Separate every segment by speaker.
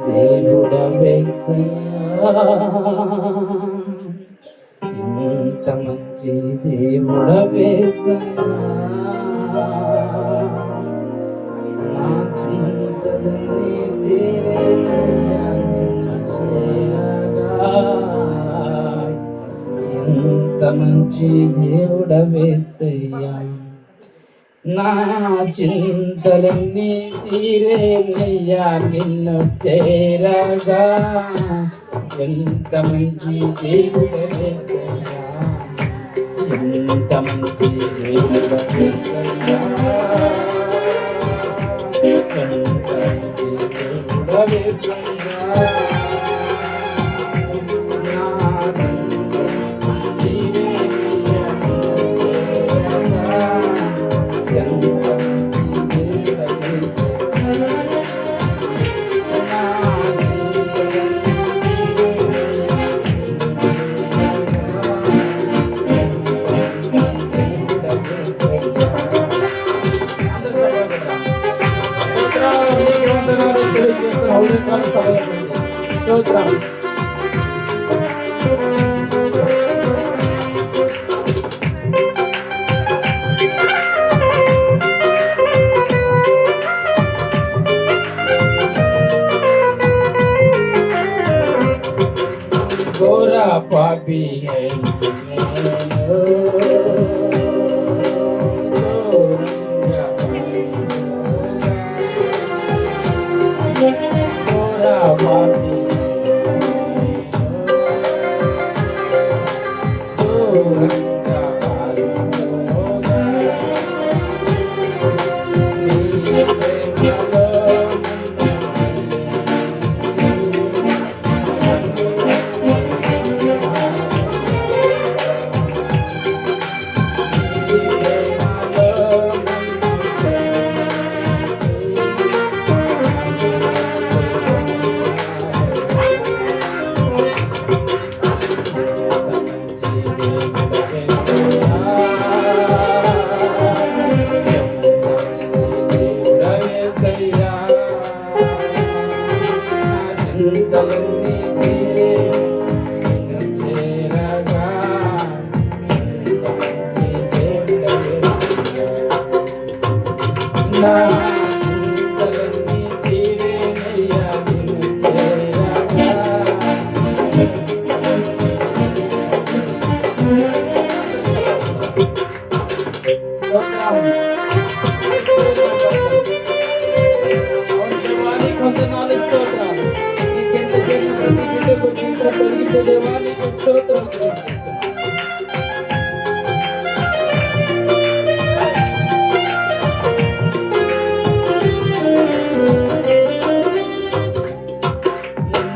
Speaker 1: దేవుడవేసయ్యా, ఇంత మంచి దేవుడవేసయ్యా, నా చింతలన్నీ తీరేనయ్యా నిన్ను చేరగా. ఇంత మంచి దేవుడవేసయ్యా, నా చింతలన్నీ తీరేనయ్యా నిన్ను చేరగా. ఎంత మంచి దేవుడవేసయ్యా, ఎంత మంచి దేవుడవేసయ్యా, ఎంత మంచి దేవుడవేసయ్యా. गोरा पापी है गोरा पापी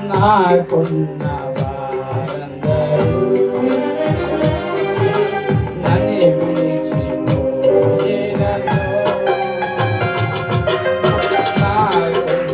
Speaker 1: నాకున్న వారందరూ నన్ను విడిచిపోయేదను. నాకున్న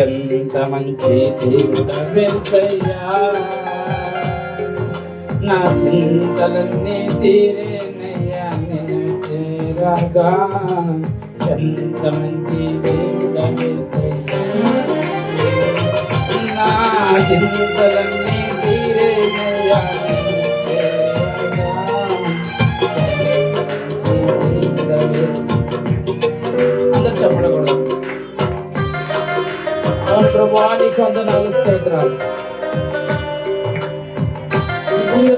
Speaker 1: ఎంత మంచి దేవుడవేసయ్యా, నా చింతలన్నీ తీరేనయ్యా నిన్ను చేరగా. ఎంత మంచి దేవుడవేసయ్యా, నా చింతలన్నీ తీరేనయ్యా నిన్ను చేరగా. అందరు చెప్పకూడదు. ప్రభువానికి వందనాలు, స్తోత్రాలు.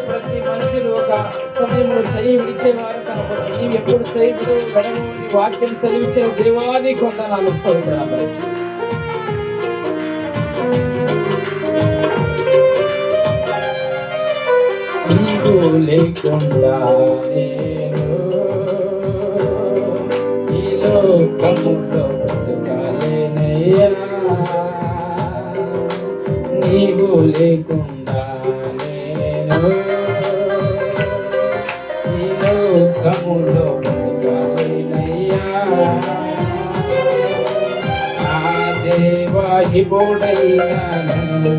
Speaker 1: ప్రతి మనుషులు ఒక సమయంలో చేయి విడిచేవారు కనపడదు. నీవు ఎప్పుడు చేయి విడవని వాక్యం చదివించే దేవానికి వందనాలు, స్తోత్రాలు. నీవు లేకుండా నేను ఈ లోకములో బ్రతకలేనయ్యా. నీవు లేకుండా నేను ఈ లోకములో బ్రతకలేనయ్యా. నా దేవా ఇప్పుడైనా నన్ను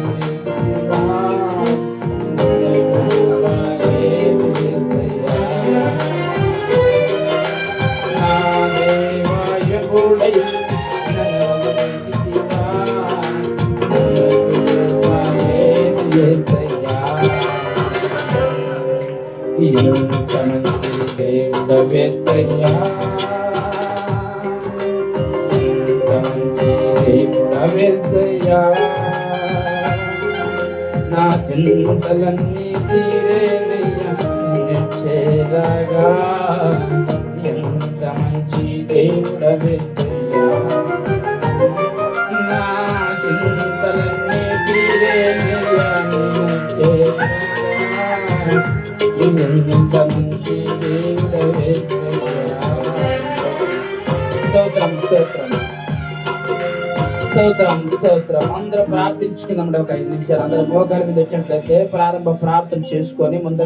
Speaker 1: ఎంత మంచి దేవుడవేసయ్యా, ఎంత మంచి దేవుడవేసయ్యా. నా చింతలన్నీ తీరేనయ్యా నిచ్చేదగా. ఎంత మంచి దేవుడవేసయ్యా, నా చింతలన్నీ తీరేనయ్యా నిచ్చేదగా. ఎంత మంచి దేవుడవేసయ్యా. స్తోత్రం స్తోత్రం స్తోత్రం స్తోత్రం. అందరూ ప్రార్థించుకుందాం. ఒక 5 నిమిషాలు అందరూ మోకాళ్ళ మీద వచ్చినట్లయితే ప్రారంభ ప్రార్థన చేసుకొని ముందర